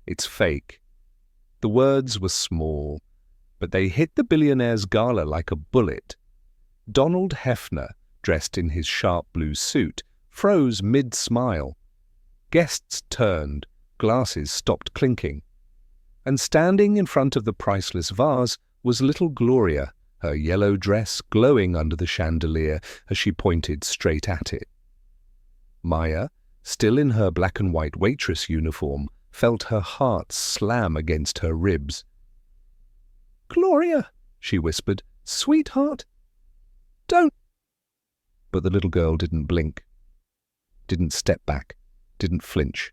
It's fake." The words were small, but they hit the billionaire's gala like a bullet. Donald Hefner, dressed in his sharp blue suit, froze mid-smile. Guests turned, glasses stopped clinking. And standing in front of the priceless vase was little Gloria, her yellow dress glowing under the chandelier as she pointed straight at it. Maya, still in her black and white waitress uniform, felt her heart slam against her ribs. "Gloria," she whispered, "sweetheart, don't—" But the little girl didn't blink, didn't step back, didn't flinch.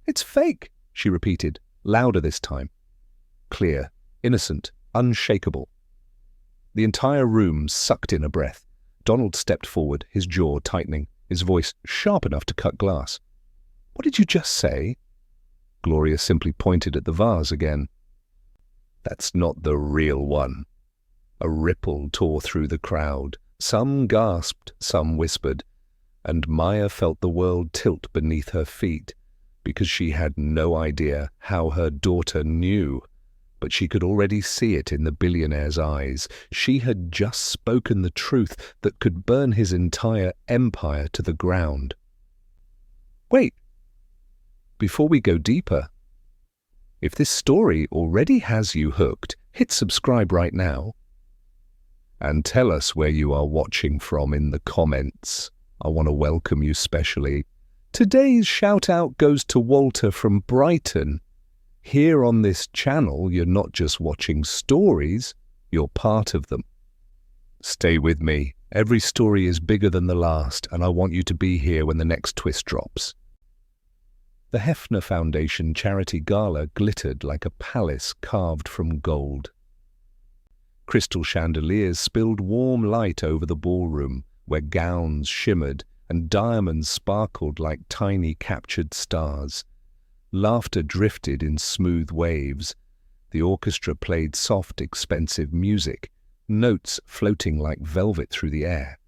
"It's fake," she repeated, louder this time. Clear, innocent, unshakable. The entire room sucked in a breath. Donald stepped forward, his jaw tightening, his voice sharp enough to cut glass. "What did you just say?" Gloria simply pointed at the vase again. "That's not the real one." A ripple tore through the crowd. Some gasped, some whispered, and Maya felt the world tilt beneath her feet, because she had no idea how her daughter knew. But she could already see it in the billionaire's eyes. She had just spoken the truth that could burn his entire empire to the ground. Wait! Before we go deeper, if this story already has you hooked, hit subscribe right now. And tell us where you are watching from in the comments. I want to welcome you specially. Today's shout-out goes to Walter from Brighton. Here on this channel, you're not just watching stories, you're part of them. Stay with me. Every story is bigger than the last, and I want you to be here when the next twist drops. The Hefner Foundation Charity Gala glittered like a palace carved from gold. Crystal chandeliers spilled warm light over the ballroom, where gowns shimmered and diamonds sparkled like tiny captured stars. Laughter drifted in smooth waves. The orchestra played soft, expensive music, notes floating like velvet through the air.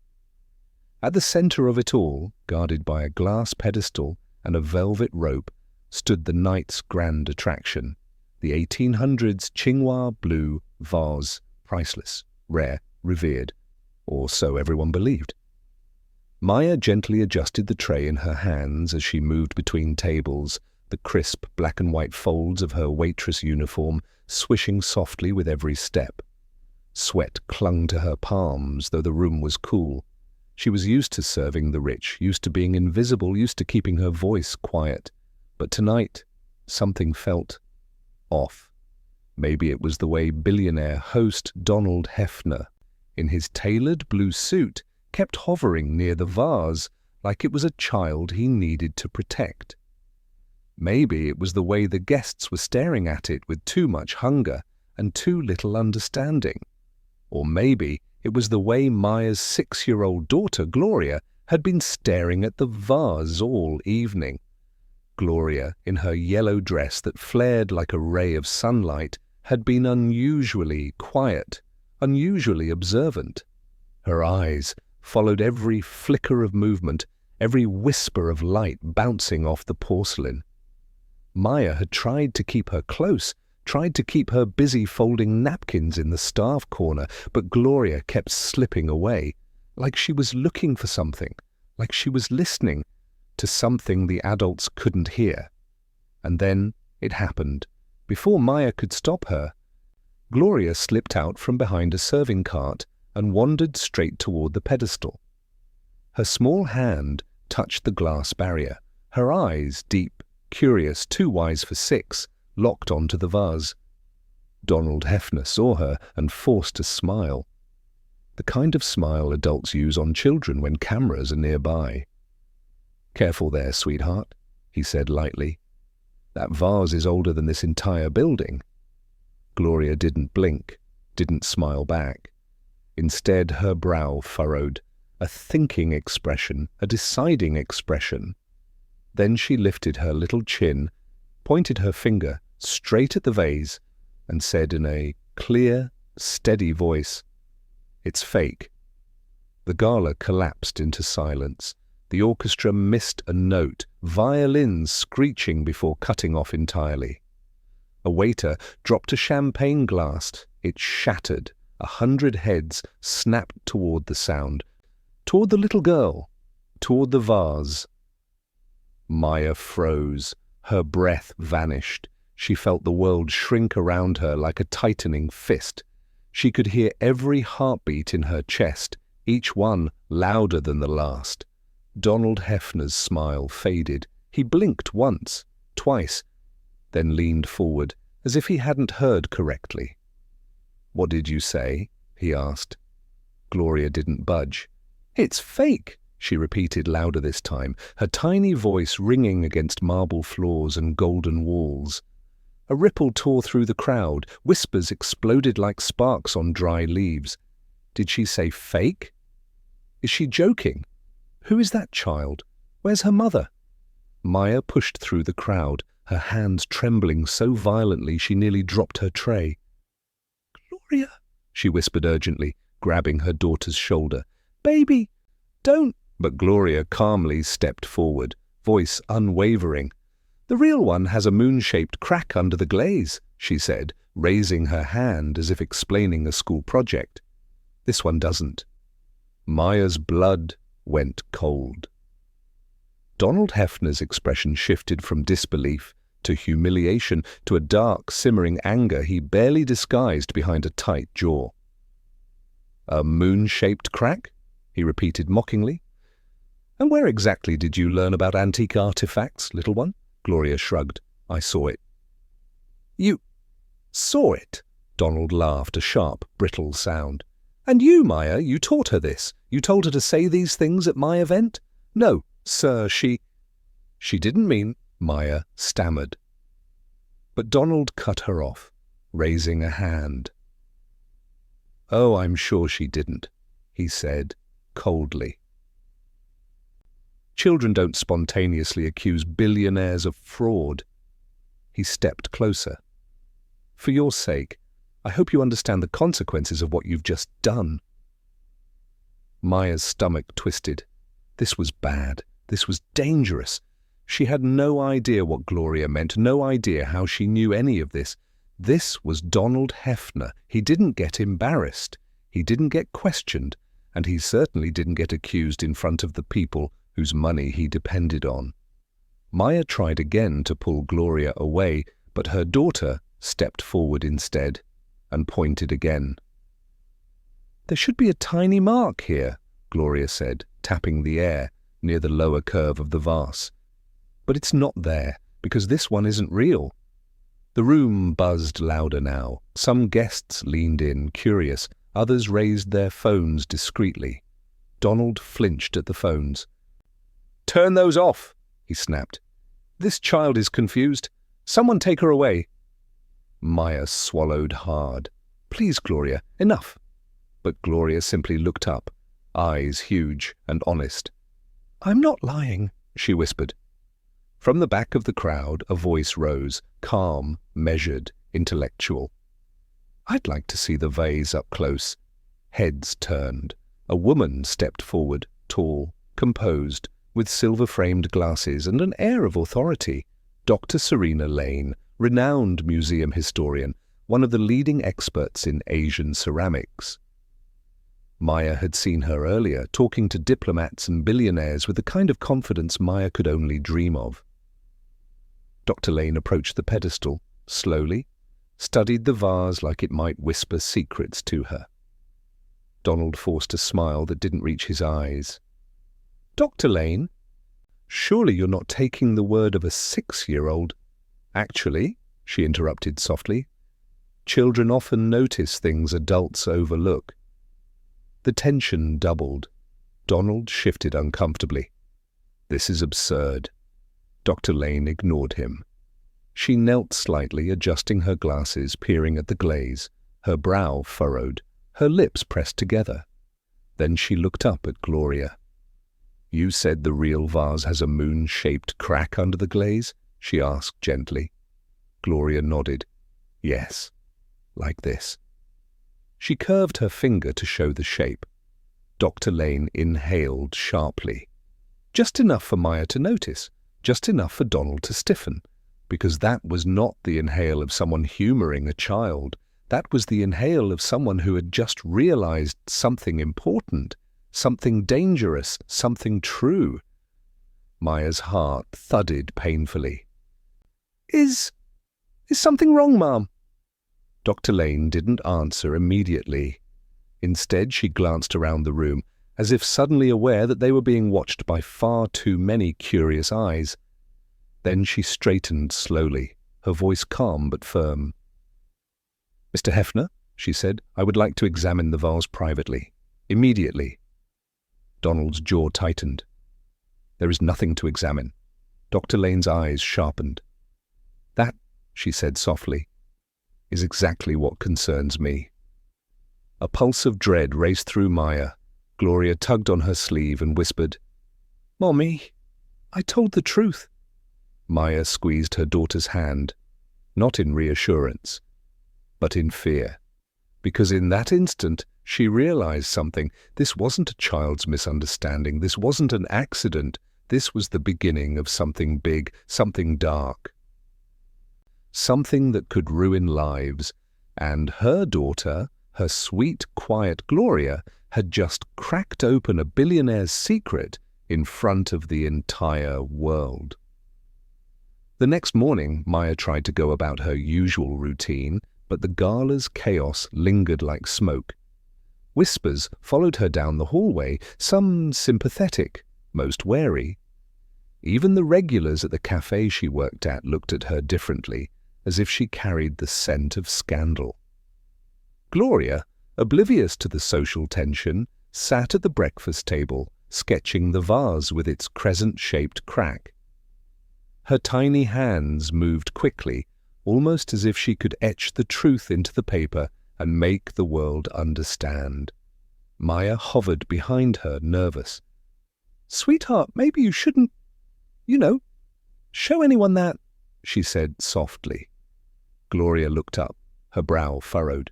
At the center of it all, guarded by a glass pedestal and a velvet rope, stood the night's grand attraction, the 1800s Qinghua blue vase, priceless, rare, revered, or so everyone believed. Maya gently adjusted the tray in her hands as she moved between tables, the crisp black and white folds of her waitress uniform swishing softly with every step. Sweat clung to her palms, though the room was cool. She was used to serving the rich, used to being invisible, used to keeping her voice quiet. But tonight, something felt off. Maybe it was the way billionaire host Donald Hefner, in his tailored blue suit, kept hovering near the vase like it was a child he needed to protect. Maybe it was the way the guests were staring at it with too much hunger and too little understanding. Or maybe it was the way Maya's 6-year-old daughter, Gloria, had been staring at the vase all evening. Gloria, in her yellow dress that flared like a ray of sunlight, had been unusually quiet, unusually observant. Her eyes followed every flicker of movement, every whisper of light bouncing off the porcelain. Maya had tried to keep her close, tried to keep her busy folding napkins in the staff corner, but Gloria kept slipping away, like she was looking for something, like she was listening to something the adults couldn't hear. And then it happened. Before Maya could stop her, Gloria slipped out from behind a serving cart and wandered straight toward the pedestal. Her small hand touched the glass barrier, her eyes, deep, curious, too wise for 6, locked onto the vase. Donald Hefner saw her and forced a smile. The kind of smile adults use on children when cameras are nearby. "Careful there, sweetheart," he said lightly. "That vase is older than this entire building." Gloria didn't blink, didn't smile back. Instead, her brow furrowed, a thinking expression, a deciding expression. Then she lifted her little chin, pointed her finger straight at the vase, and said in a clear, steady voice, "It's fake." The gala collapsed into silence. The orchestra missed a note, violins screeching before cutting off entirely. A waiter dropped a champagne glass. It shattered. 100 heads snapped toward the sound, toward the little girl, toward the vase. Maya froze. Her breath vanished. She felt the world shrink around her like a tightening fist. She could hear every heartbeat in her chest, each one louder than the last. Donald Hefner's smile faded. He blinked once, twice, then leaned forward, as if he hadn't heard correctly. "What did you say?" he asked. Gloria didn't budge. "It's fake," she repeated louder this time, her tiny voice ringing against marble floors and golden walls. A ripple tore through the crowd. Whispers exploded like sparks on dry leaves. Did she say fake? Is she joking? Who is that child? Where's her mother? Maya pushed through the crowd, her hands trembling so violently she nearly dropped her tray. "Gloria," she whispered urgently, grabbing her daughter's shoulder. "Baby, don't—" But Gloria calmly stepped forward, voice unwavering. "The real one has a moon-shaped crack under the glaze," she said, raising her hand as if explaining a school project. "This one doesn't." Maya's blood went cold. Donald Hefner's expression shifted from disbelief to humiliation to a dark, simmering anger he barely disguised behind a tight jaw. "A moon-shaped crack?" he repeated mockingly. "And where exactly did you learn about antique artifacts, little one?" Gloria shrugged. "I saw it." "You saw it?" Donald laughed, a sharp, brittle sound. "And you, Maya, you taught her this? You told her to say these things at my event?" "No, sir, she didn't mean—" Maya stammered. But Donald cut her off, raising a hand. "Oh, I'm sure she didn't," he said, coldly. "Children don't spontaneously accuse billionaires of fraud." He stepped closer. "For your sake, I hope you understand the consequences of what you've just done." Maya's stomach twisted. This was bad. This was dangerous. She had no idea what Gloria meant, no idea how she knew any of this. This was Donald Hefner. He didn't get embarrassed. He didn't get questioned. And he certainly didn't get accused in front of the people whose money he depended on. Maya tried again to pull Gloria away, but her daughter stepped forward instead and pointed again. "There should be a tiny mark here," Gloria said, tapping the air near the lower curve of the vase. "But it's not there, because this one isn't real." The room buzzed louder now. Some guests leaned in, curious. Others raised their phones discreetly. Donald flinched at the phones. "Turn those off," he snapped. "This child is confused. Someone take her away." Maya swallowed hard. "Please, Gloria, enough." But Gloria simply looked up, eyes huge and honest. "I'm not lying," she whispered. From the back of the crowd, a voice rose, calm, measured, intellectual. "I'd like to see the vase up close." Heads turned. A woman stepped forward, tall, composed, with silver-framed glasses and an air of authority. Dr. Serena Lane, renowned museum historian, one of the leading experts in Asian ceramics. Maya had seen her earlier, talking to diplomats and billionaires with the kind of confidence Maya could only dream of. Dr. Lane approached the pedestal, slowly, studied the vase like it might whisper secrets to her. Donald forced a smile that didn't reach his eyes. "Dr. Lane, surely you're not taking the word of a 6-year-old. "Actually," she interrupted softly, "children often notice things adults overlook." The tension doubled. Donald shifted uncomfortably. "This is absurd." Dr. Lane ignored him. She knelt slightly, adjusting her glasses, peering at the glaze, her brow furrowed, her lips pressed together. Then she looked up at Gloria. "You said the real vase has a moon-shaped crack under the glaze?" she asked gently. Gloria nodded. "Yes, like this." She curved her finger to show the shape. Dr. Lane inhaled sharply. Just enough for Maya to notice, just enough for Donald to stiffen, because that was not the inhale of someone humoring a child. That was the inhale of someone who had just realized something important, something dangerous, something true. Maya's heart thudded painfully. Is something wrong, Mom? Dr. Lane didn't answer immediately. Instead, she glanced around the room, as if suddenly aware that they were being watched by far too many curious eyes. Then she straightened slowly, her voice calm but firm. "Mr. Hefner," she said, "I would like to examine the vase privately. Immediately." Donald's jaw tightened. "There is nothing to examine." Dr. Lane's eyes sharpened. "That," she said softly, "is exactly what concerns me." A pulse of dread raced through Maya. Gloria tugged on her sleeve and whispered, "Mommy, I told the truth." Maya squeezed her daughter's hand, not in reassurance, but in fear. Because in that instant, she realized something. This wasn't a child's misunderstanding. This wasn't an accident. This was the beginning of something big, something dark. Something that could ruin lives. And her daughter, her sweet, quiet Gloria, had just cracked open a billionaire's secret in front of the entire world. The next morning, Maya tried to go about her usual routine, but the gala's chaos lingered like smoke. Whispers followed her down the hallway, some sympathetic, most wary. Even the regulars at the cafe she worked at looked at her differently, as if she carried the scent of scandal. Gloria, oblivious to the social tension, sat at the breakfast table, sketching the vase with its crescent-shaped crack. Her tiny hands moved quickly, almost as if she could etch the truth into the paper and make the world understand. Maya hovered behind her, nervous. "Sweetheart, maybe you shouldn't, show anyone that," she said softly. Gloria looked up, her brow furrowed.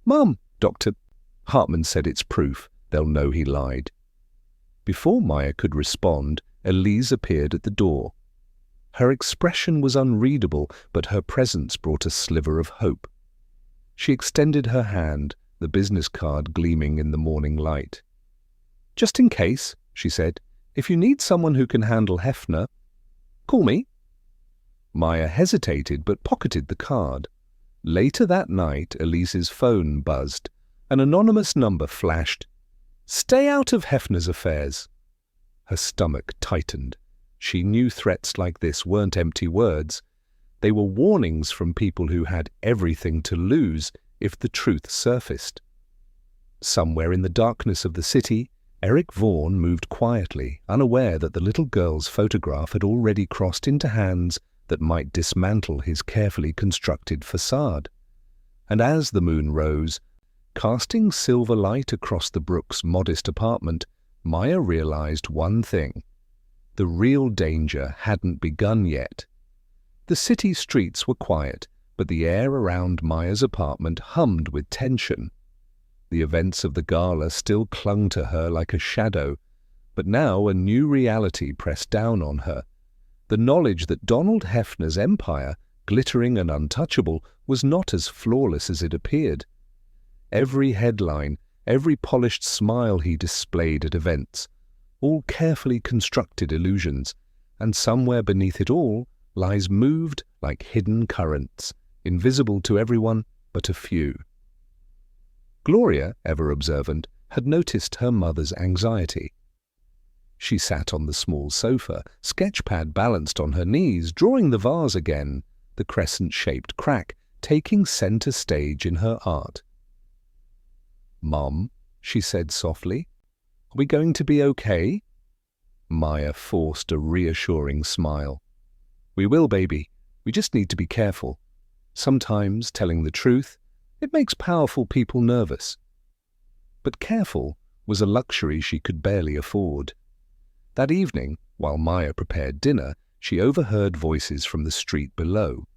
"Mom, Dr. Hartman said it's proof. They'll know he lied." Before Maya could respond, Elise appeared at the door. Her expression was unreadable, but her presence brought a sliver of hope. She extended her hand, the business card gleaming in the morning light. "Just in case," she said, "if you need someone who can handle Hefner, call me." Maya hesitated but pocketed the card. Later that night, Elise's phone buzzed. An anonymous number flashed. "Stay out of Hefner's affairs." Her stomach tightened. She knew threats like this weren't empty words. They were warnings from people who had everything to lose if the truth surfaced. Somewhere in the darkness of the city, Eric Vaughan moved quietly, unaware that the little girl's photograph had already crossed into hands that might dismantle his carefully constructed facade. And as the moon rose, casting silver light across the Brooks' modest apartment, Maya realized one thing. The real danger hadn't begun yet. The city streets were quiet, but the air around Maya's apartment hummed with tension. The events of the gala still clung to her like a shadow, but now a new reality pressed down on her. The knowledge that Donald Hefner's empire, glittering and untouchable, was not as flawless as it appeared. Every headline, every polished smile he displayed at events, all carefully constructed illusions, and somewhere beneath it all lies moved like hidden currents, invisible to everyone but a few. Gloria, ever observant, had noticed her mother's anxiety. She sat on the small sofa, sketchpad balanced on her knees, drawing the vase again, the crescent-shaped crack taking center stage in her art. "Mom," she said softly, "are we going to be okay?" Maya forced a reassuring smile. "We will, baby. We just need to be careful. Sometimes telling the truth, it makes powerful people nervous." But careful was a luxury she could barely afford. That evening, while Maya prepared dinner, she overheard voices from the street below.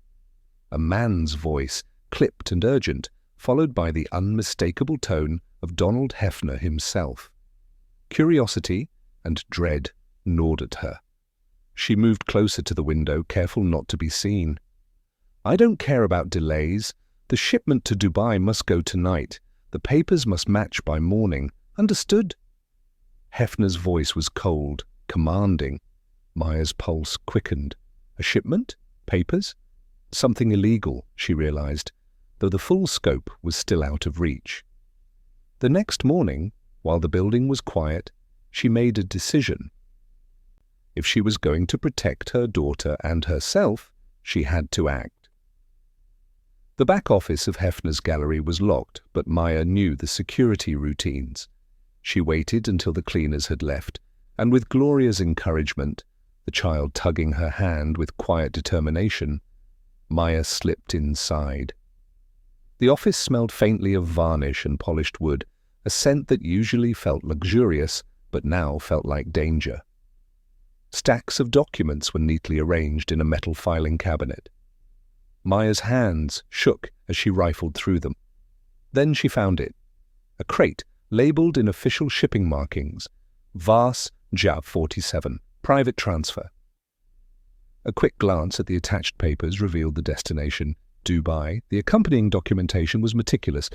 A man's voice, clipped and urgent, followed by the unmistakable tone of Donald Hefner himself. Curiosity and dread gnawed at her. She moved closer to the window, careful not to be seen. "I don't care about delays. The shipment to Dubai must go tonight. The papers must match by morning. Understood?" Hefner's voice was cold, commanding. Maya's pulse quickened. A shipment? Papers? Something illegal, she realized, though the full scope was still out of reach. The next morning, while the building was quiet, she made a decision. If she was going to protect her daughter and herself, she had to act. The back office of Hefner's gallery was locked, but Maya knew the security routines. She waited until the cleaners had left, and with Gloria's encouragement, the child tugging her hand with quiet determination, Maya slipped inside. The office smelled faintly of varnish and polished wood, a scent that usually felt luxurious, but now felt like danger. Stacks of documents were neatly arranged in a metal filing cabinet. Maya's hands shook as she rifled through them. Then she found it. A crate labeled in official shipping markings, Vase JAV 47, private transfer. A quick glance at the attached papers revealed the destination, Dubai. The accompanying documentation was meticulous,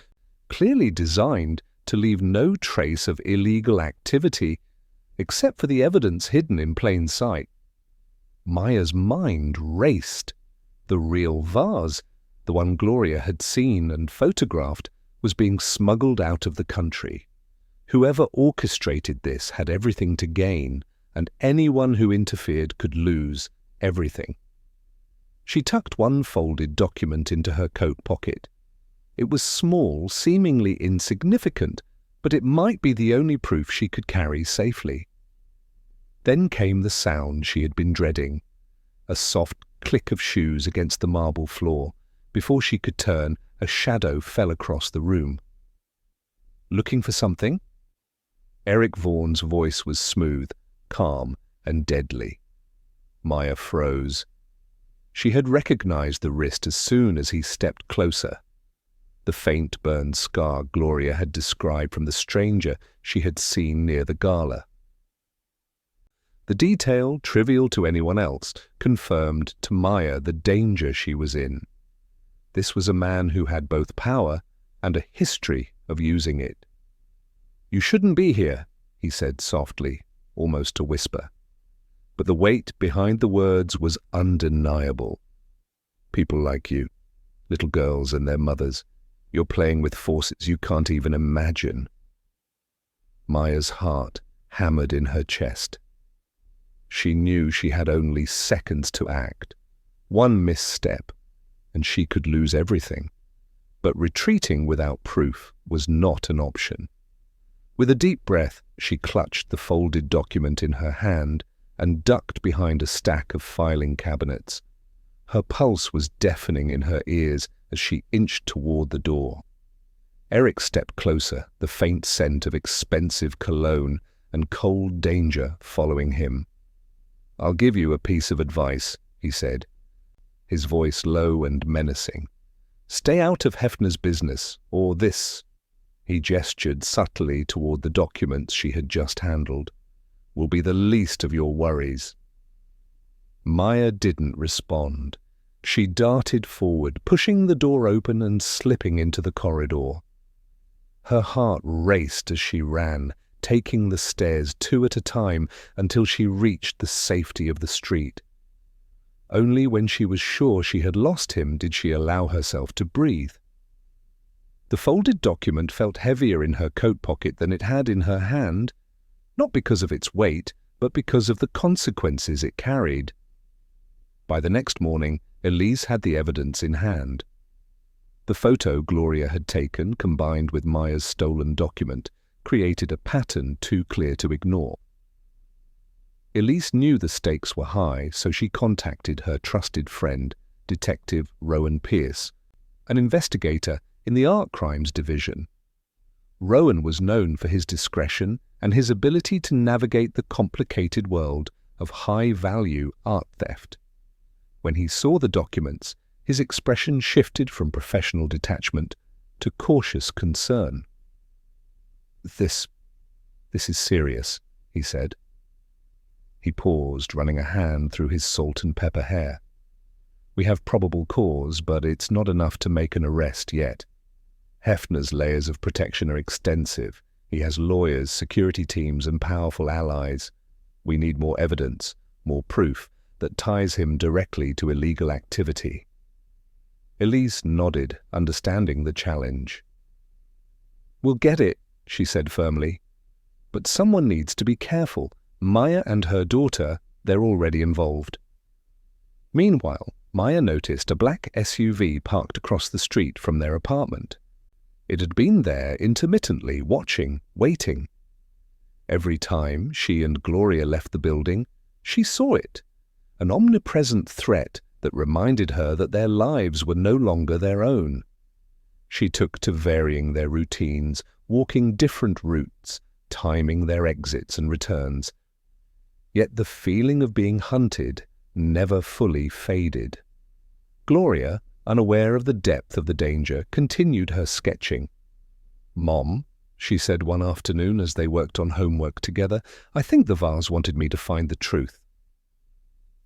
clearly designed to leave no trace of illegal activity, except for the evidence hidden in plain sight. Maya's mind raced. The real vase, the one Gloria had seen and photographed, was being smuggled out of the country. Whoever orchestrated this had everything to gain, and anyone who interfered could lose everything. She tucked one folded document into her coat pocket. It was small, seemingly insignificant, but it might be the only proof she could carry safely. Then came the sound she had been dreading, a soft click of shoes against the marble floor. Before she could turn, a shadow fell across the room. "Looking for something?" Eric Vaughan's voice was smooth, calm, and deadly. Maya froze. She had recognized the wrist as soon as he stepped closer. The faint burned scar Gloria had described from the stranger she had seen near the gala. The detail, trivial to anyone else, confirmed to Maya the danger she was in. This was a man who had both power and a history of using it. "You shouldn't be here," he said softly, almost a whisper. But the weight behind the words was undeniable. "People like you, little girls and their mothers, you're playing with forces you can't even imagine." Maya's heart hammered in her chest. She knew she had only seconds to act. One misstep, and she could lose everything. But retreating without proof was not an option. With a deep breath, she clutched the folded document in her hand and ducked behind a stack of filing cabinets. Her pulse was deafening in her ears as she inched toward the door. Eric stepped closer, the faint scent of expensive cologne and cold danger following him. "I'll give you a piece of advice," he said, his voice low and menacing. "Stay out of Hefner's business, or this," he gestured subtly toward the documents she had just handled, "will be the least of your worries." Maya didn't respond. She darted forward, pushing the door open and slipping into the corridor. Her heart raced as she ran, taking the stairs 2 at a time until she reached the safety of the street. Only when she was sure she had lost him did she allow herself to breathe. The folded document felt heavier in her coat pocket than it had in her hand, not because of its weight, but because of the consequences it carried. By the next morning, Elise had the evidence in hand. The photo Gloria had taken, combined with Maya's stolen document, created a pattern too clear to ignore. Elise knew the stakes were high, so she contacted her trusted friend, Detective Rowan Pierce, an investigator in the Art Crimes Division. Rowan was known for his discretion and his ability to navigate the complicated world of high-value art theft. When he saw the documents, his expression shifted from professional detachment to cautious concern. This is serious," he said. He paused, running a hand through his salt and pepper hair. "We have probable cause, but it's not enough to make an arrest yet. Hefner's layers of protection are extensive. He has lawyers, security teams, and powerful allies. We need more evidence, more proof that ties him directly to illegal activity." Elise nodded, understanding the challenge. "We'll get it," she said firmly. "But someone needs to be careful. Maya and her daughter, they're already involved." Meanwhile, Maya noticed a black SUV parked across the street from their apartment. It had been there intermittently, watching, waiting. Every time she and Gloria left the building, she saw it, an omnipresent threat that reminded her that their lives were no longer their own. She took to varying their routines, walking different routes, timing their exits and returns. Yet the feeling of being hunted never fully faded. Gloria, unaware of the depth of the danger, continued her sketching. "Mom," she said one afternoon as they worked on homework together, "I think the vase wanted me to find the truth."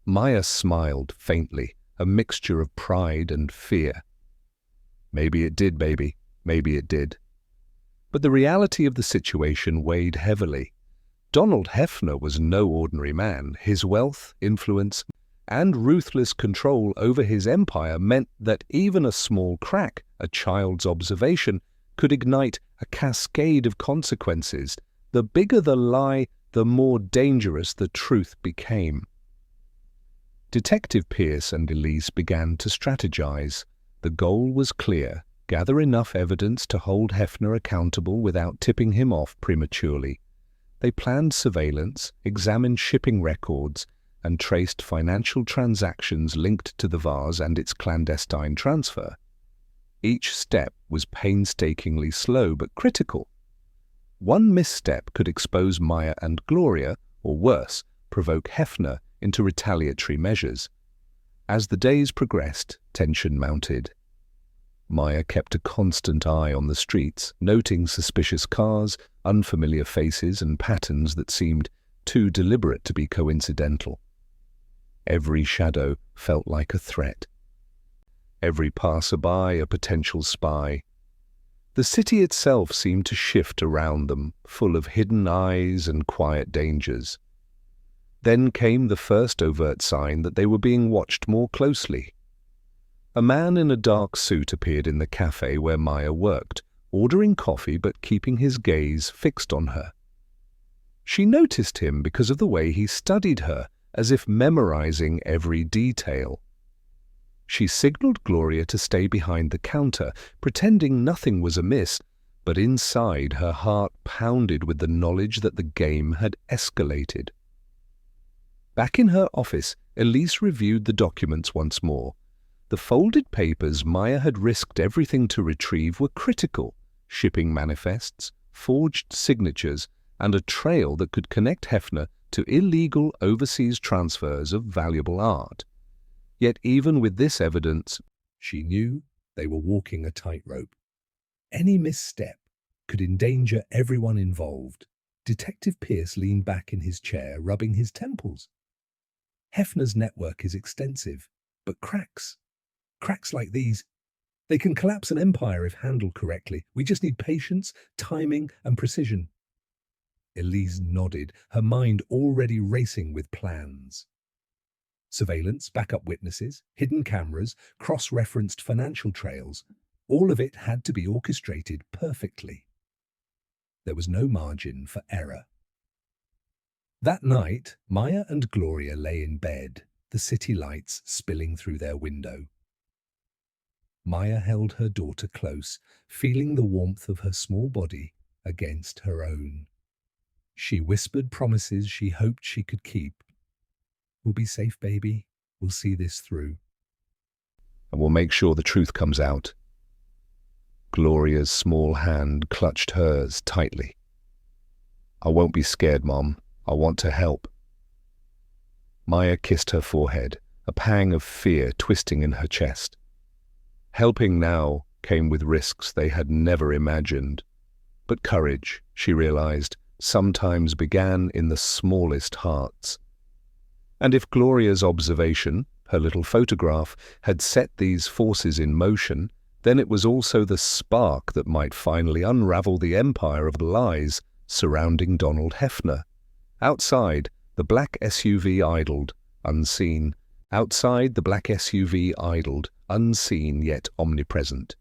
Maya smiled faintly, a mixture of pride and fear. "Maybe it did, baby. Maybe it did." But the reality of the situation weighed heavily. Donald Hefner was no ordinary man. His wealth, influence, and ruthless control over his empire meant that even a small crack, a child's observation, could ignite a cascade of consequences. The bigger the lie, the more dangerous the truth became. Detective Pierce and Elise began to strategize. The goal was clear: gather enough evidence to hold Hefner accountable without tipping him off prematurely. They planned surveillance, examined shipping records, and traced financial transactions linked to the vase and its clandestine transfer. Each step was painstakingly slow but critical. One misstep could expose Maya and Gloria, or worse, provoke Hefner into retaliatory measures. As the days progressed, tension mounted. Maya kept a constant eye on the streets, noting suspicious cars, unfamiliar faces, and patterns that seemed too deliberate to be coincidental. Every shadow felt like a threat. Every passerby a potential spy. The city itself seemed to shift around them, full of hidden eyes and quiet dangers. Then came the first overt sign that they were being watched more closely. A man in a dark suit appeared in the cafe where Maya worked, ordering coffee but keeping his gaze fixed on her. She noticed him because of the way he studied her, as if memorizing every detail. She signaled Gloria to stay behind the counter, pretending nothing was amiss, but inside her heart pounded with the knowledge that the game had escalated. Back in her office, Elise reviewed the documents once more. The folded papers Maya had risked everything to retrieve were critical: shipping manifests, forged signatures, and a trail that could connect Hefner to illegal overseas transfers of valuable art. Yet even with this evidence, she knew they were walking a tightrope. Any misstep could endanger everyone involved. Detective Pierce leaned back in his chair, rubbing his temples. Hefner's network is extensive, but cracks like these, they can collapse an empire if handled correctly. We just need patience, timing, and precision. Elise nodded, her mind already racing with plans. Surveillance, backup witnesses, hidden cameras, cross-referenced financial trails, all of it had to be orchestrated perfectly. There was no margin for error. That night, Maya and Gloria lay in bed, the city lights spilling through their window. Maya held her daughter close, feeling the warmth of her small body against her own. She whispered promises she hoped she could keep. "We'll be safe, baby. We'll see this through. And we'll make sure the truth comes out." Gloria's small hand clutched hers tightly. "I won't be scared, Mom. I want to help." Maya kissed her forehead, a pang of fear twisting in her chest. Helping now came with risks they had never imagined. But courage, she realized, sometimes began in the smallest hearts. And if Gloria's observation, her little photograph, had set these forces in motion, then it was also the spark that might finally unravel the empire of lies surrounding Donald Hefner. Outside, the black SUV idled, unseen. Outside, the black SUV idled, unseen yet omnipresent.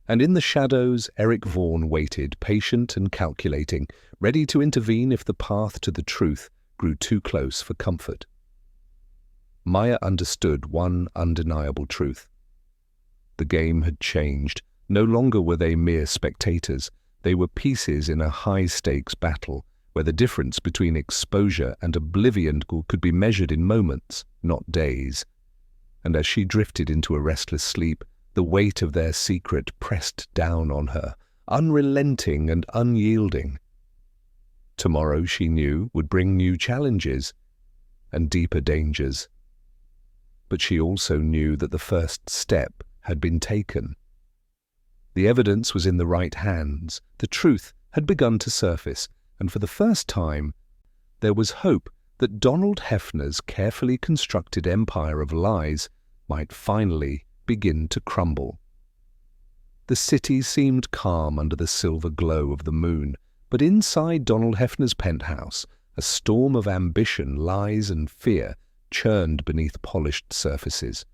And in the shadows, Eric Vaughan waited, patient and calculating, ready to intervene if the path to the truth grew too close for comfort. Maya understood one undeniable truth. The game had changed. No longer were they mere spectators. They were pieces in a high-stakes battle, where the difference between exposure and oblivion could be measured in moments, not days. And as she drifted into a restless sleep, the weight of their secret pressed down on her, unrelenting and unyielding. Tomorrow, she knew, would bring new challenges and deeper dangers. But she also knew that the first step had been taken. The evidence was in the right hands. The truth had begun to surface, and for the first time, there was hope that Donald Hefner's carefully constructed empire of lies might finally begin to crumble. The city seemed calm under the silver glow of the moon, but inside Donald Hefner's penthouse, a storm of ambition, lies, and fear churned beneath polished surfaces.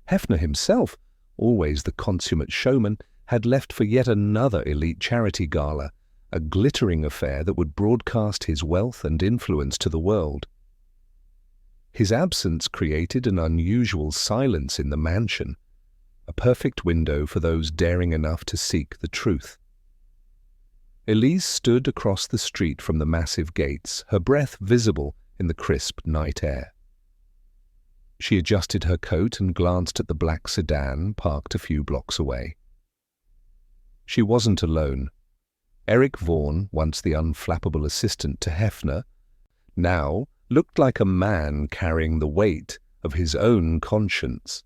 Hefner himself, always the consummate showman, had left for yet another elite charity gala, a glittering affair that would broadcast his wealth and influence to the world. His absence created an unusual silence in the mansion, a perfect window for those daring enough to seek the truth. Elise stood across the street from the massive gates, her breath visible in the crisp night air. She adjusted her coat and glanced at the black sedan parked a few blocks away. She wasn't alone. Eric Vaughan, once the unflappable assistant to Hefner, now looked like a man carrying the weight of his own conscience.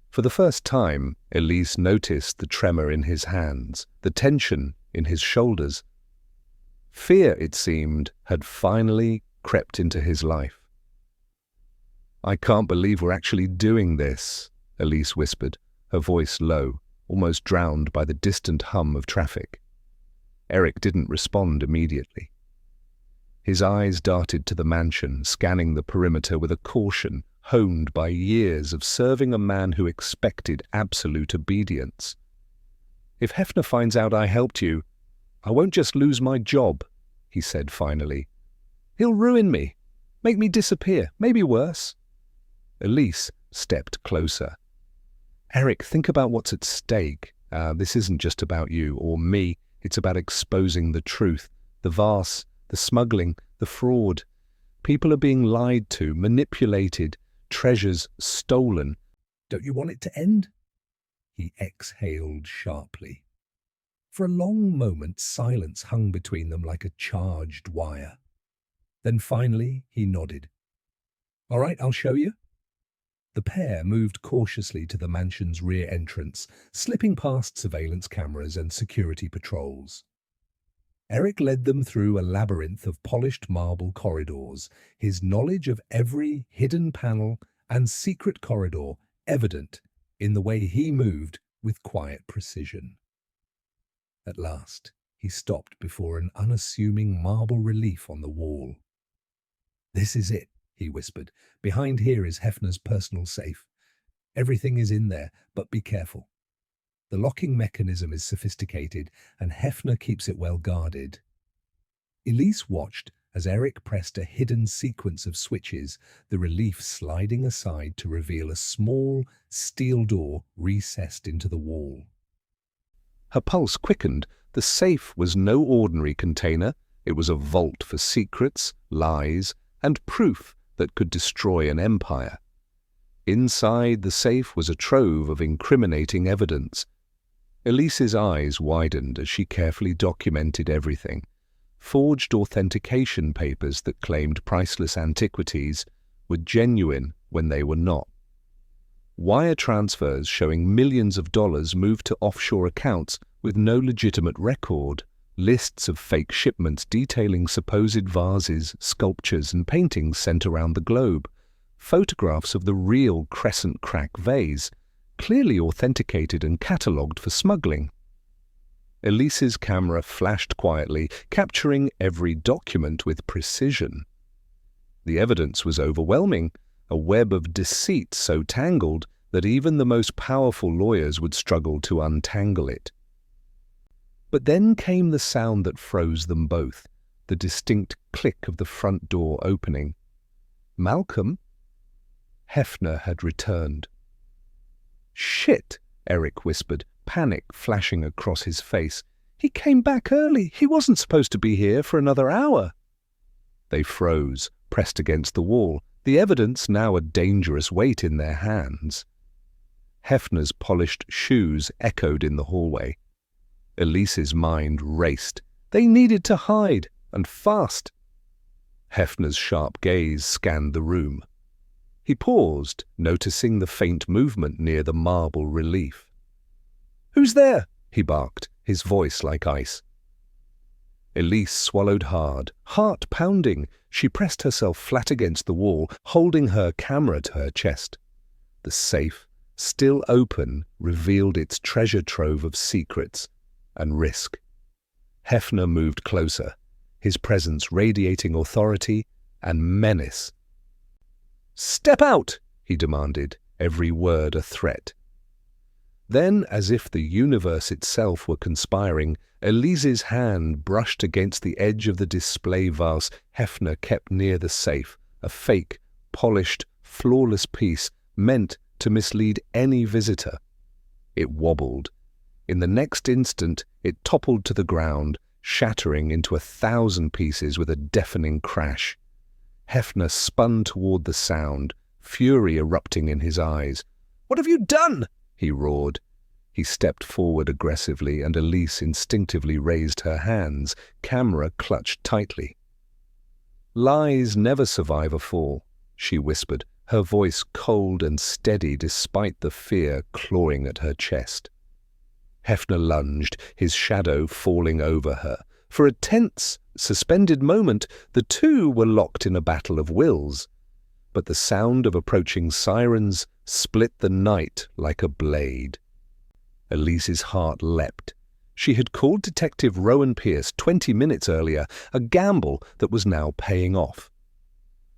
For the first time, Elise noticed the tremor in his hands, the tension in his shoulders. Fear, it seemed, had finally crept into his life. "I can't believe we're actually doing this," Elise whispered, her voice low, almost drowned by the distant hum of traffic. Eric didn't respond immediately. His eyes darted to the mansion, scanning the perimeter with a caution honed by years of serving a man who expected absolute obedience. "If Hefner finds out I helped you, I won't just lose my job," he said finally. "He'll ruin me, make me disappear, maybe worse." Elise stepped closer. "Eric, think about what's at stake. This isn't just about you or me. It's about exposing the truth, the Vase, the smuggling, the fraud. People are being lied to, manipulated, treasures stolen. Don't you want it to end?" He exhaled sharply. For a long moment, silence hung between them like a charged wire. Then finally, he nodded. "All right, I'll show you." The pair moved cautiously to the mansion's rear entrance, slipping past surveillance cameras and security patrols. Eric led them through a labyrinth of polished marble corridors, his knowledge of every hidden panel and secret corridor evident in the way he moved with quiet precision. At last, he stopped before an unassuming marble relief on the wall. "This is it," he whispered. "Behind here is Hefner's personal safe. Everything is in there, but be careful. The locking mechanism is sophisticated, and Hefner keeps it well guarded." Elise watched as Eric pressed a hidden sequence of switches, the relief sliding aside to reveal a small steel door recessed into the wall. Her pulse quickened. The safe was no ordinary container. It was a vault for secrets, lies, and proof that could destroy an empire. Inside the safe was a trove of incriminating evidence. Elise's eyes widened as she carefully documented everything. Forged authentication papers that claimed priceless antiquities were genuine when they were not. Wire transfers showing millions of dollars moved to offshore accounts with no legitimate record. Lists of fake shipments detailing supposed vases, sculptures and paintings sent around the globe. Photographs of the real crescent crack vase, clearly authenticated and catalogued for smuggling. Elise's camera flashed quietly, capturing every document with precision. The evidence was overwhelming, a web of deceit so tangled that even the most powerful lawyers would struggle to untangle it. But then came the sound that froze them both, the distinct click of the front door opening. Malcolm? Hefner had returned. "Shit," Eric whispered, panic flashing across his face. "He came back early. He wasn't supposed to be here for another hour." They froze, pressed against the wall, the evidence now a dangerous weight in their hands. Hefner's polished shoes echoed in the hallway. Elise's mind raced. They needed to hide, and fast. Hefner's sharp gaze scanned the room. He paused, noticing the faint movement near the marble relief. "Who's there?" he barked, his voice like ice. Elise swallowed hard, heart pounding. She pressed herself flat against the wall, holding her camera to her chest. The safe, still open, revealed its treasure trove of secrets and risk. Hefner moved closer, his presence radiating authority and menace. "Step out!" he demanded, every word a threat. Then, as if the universe itself were conspiring, Elise's hand brushed against the edge of the display vase Hefner kept near the safe, a fake, polished, flawless piece meant to mislead any visitor. It wobbled. In the next instant, it toppled to the ground, shattering into 1,000 pieces with a deafening crash. Hefner spun toward the sound, fury erupting in his eyes. "What have you done?" he roared. He stepped forward aggressively, and Elise instinctively raised her hands, camera clutched tightly. "Lies never survive a fall," she whispered, her voice cold and steady despite the fear clawing at her chest. Hefner lunged, his shadow falling over her. For a tense, suspended moment, the two were locked in a battle of wills. But the sound of approaching sirens split the night like a blade. Elise's heart leapt. She had called Detective Rowan Pierce 20 minutes earlier, a gamble that was now paying off.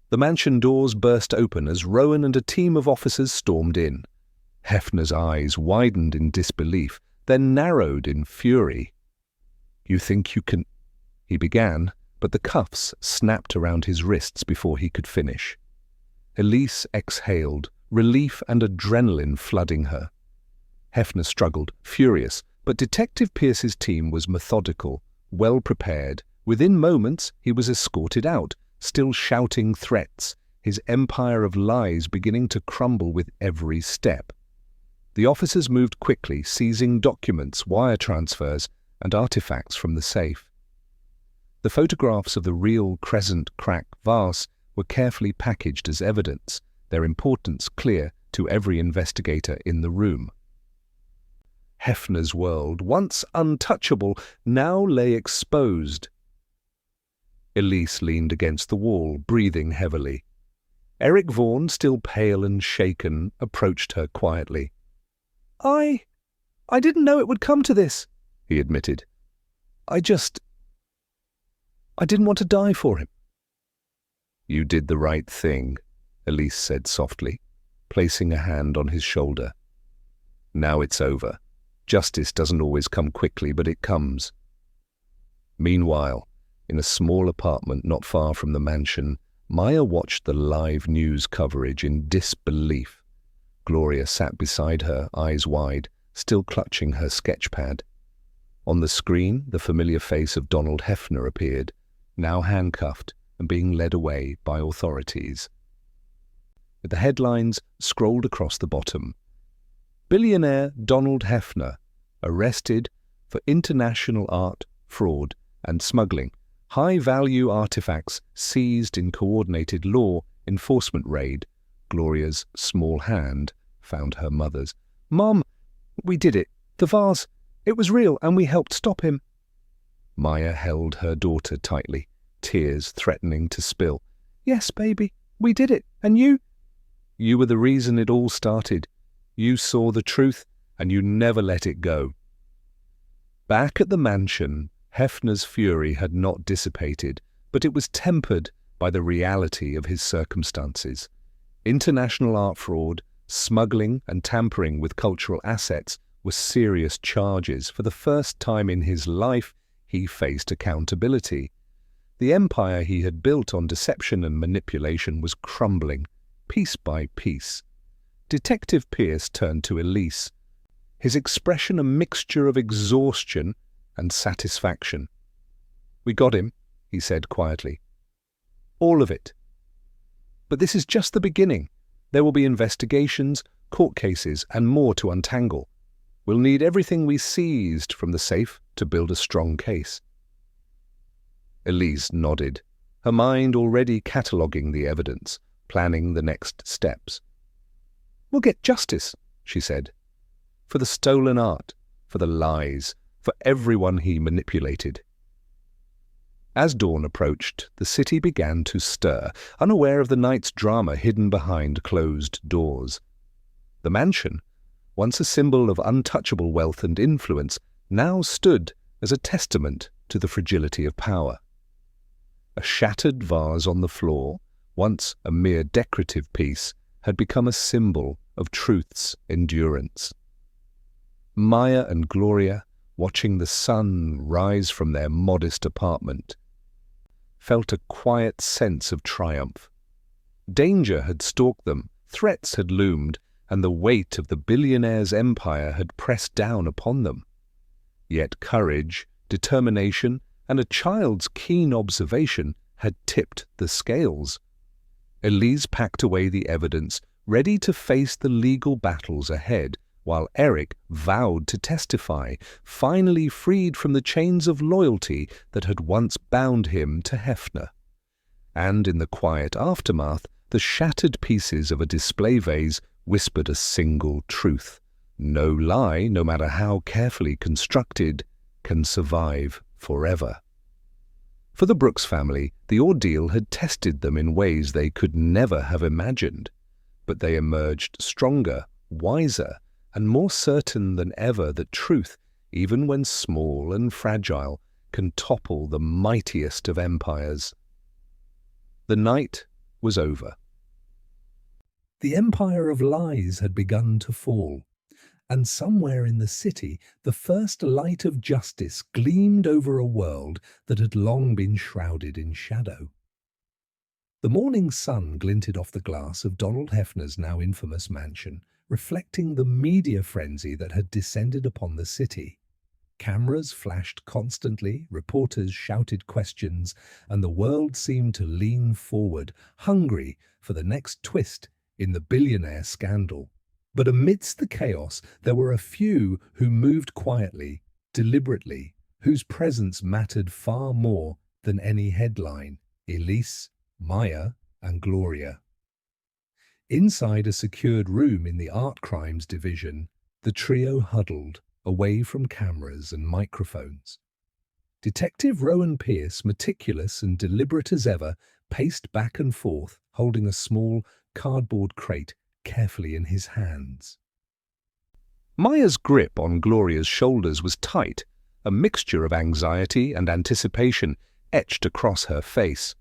The mansion doors burst open as Rowan and a team of officers stormed in. Hefner's eyes widened in disbelief, then narrowed in fury. "You think you can—" he began, but the cuffs snapped around his wrists before he could finish. Elise exhaled, relief and adrenaline flooding her. Hefner struggled, furious, but Detective Pierce's team was methodical, well prepared. Within moments, he was escorted out, still shouting threats, his empire of lies beginning to crumble with every step. The officers moved quickly, seizing documents, wire transfers, and artifacts from the safe. The photographs of the real crescent crack vase were carefully packaged as evidence, their importance clear to every investigator in the room. Hefner's world, once untouchable, now lay exposed. Elise leaned against the wall, breathing heavily. Eric Vaughan, still pale and shaken, approached her quietly. I didn't know it would come to this," he admitted. I didn't want to die for him." "You did the right thing," Elise said softly, placing a hand on his shoulder. "Now it's over. Justice doesn't always come quickly, but it comes." Meanwhile, in a small apartment not far from the mansion, Maya watched the live news coverage in disbelief. Gloria sat beside her, eyes wide, still clutching her sketchpad. On the screen, the familiar face of Donald Hefner appeared, now handcuffed and being led away by authorities. The headlines scrolled across the bottom. Billionaire Donald Hefner, arrested for international art, fraud and smuggling. High-value artifacts seized in coordinated law enforcement raid. Gloria's small hand found her mother's. "Mom, we did it. The vase. It was real and we helped stop him." Maya held her daughter tightly, tears threatening to spill. "Yes, baby, we did it. And you?" "You were the reason it all started. You saw the truth, and you never let it go." Back at the mansion, Hefner's fury had not dissipated, but it was tempered by the reality of his circumstances. International art fraud, smuggling and tampering with cultural assets were serious charges. For the first time in his life, he faced accountability. The empire he had built on deception and manipulation was crumbling, piece by piece. Detective Pierce turned to Elise, his expression a mixture of exhaustion and satisfaction. "We got him," he said quietly. "All of it. But this is just the beginning. There will be investigations, court cases, and more to untangle. We'll need everything we seized from the safe to build a strong case." Elise nodded, her mind already cataloguing the evidence, planning the next steps. "We'll get justice," she said. "For the stolen art, for the lies, for everyone he manipulated." As dawn approached, the city began to stir, unaware of the night's drama hidden behind closed doors. The mansion, once a symbol of untouchable wealth and influence, now stood as a testament to the fragility of power. A shattered vase on the floor, once a mere decorative piece, had become a symbol of truth's endurance. Maya and Gloria, watching the sun rise from their modest apartment, felt a quiet sense of triumph. Danger had stalked them, threats had loomed, and the weight of the billionaire's empire had pressed down upon them. Yet courage, determination, and a child's keen observation had tipped the scales. Elise packed away the evidence, ready to face the legal battles ahead, while Eric vowed to testify, finally freed from the chains of loyalty that had once bound him to Hefner. And in the quiet aftermath, the shattered pieces of a display vase whispered a single truth. No lie, no matter how carefully constructed, can survive forever. For the Brooks family, the ordeal had tested them in ways they could never have imagined, but they emerged stronger, wiser, and more certain than ever that truth, even when small and fragile, can topple the mightiest of empires. The night was over. The empire of lies had begun to fall, and somewhere in the city the first light of justice gleamed over a world that had long been shrouded in shadow. The morning sun glinted off the glass of Donald Hefner's now infamous mansion, reflecting the media frenzy that had descended upon the city. Cameras flashed constantly, reporters shouted questions, and the world seemed to lean forward, hungry for the next twist in the Billionaire scandal. But amidst the chaos, there were a few who moved quietly, deliberately, whose presence mattered far more than any headline: Elise, Maya, and Gloria. Inside a secured room in the Art Crimes Division, the trio huddled, away from cameras and microphones. Detective Rowan Pierce, meticulous and deliberate as ever, paced back and forth, holding a small cardboard crate carefully in his hands. Maya's grip on Gloria's shoulders was tight, a mixture of anxiety and anticipation etched across her face.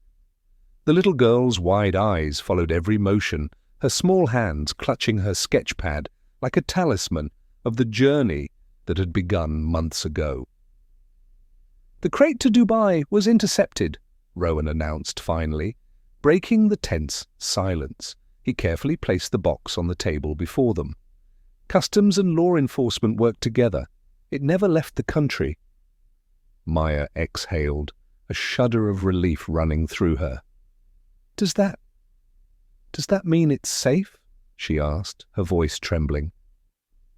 The little girl's wide eyes followed every motion, her small hands clutching her sketch pad like a talisman of the journey that had begun months ago. "The crate to Dubai was intercepted," Rowan announced finally. Breaking the tense silence, he carefully placed the box on the table before them. "Customs and law enforcement worked together. It never left the country." Maya exhaled, a shudder of relief running through her. Does that mean it's safe?" she asked, her voice trembling.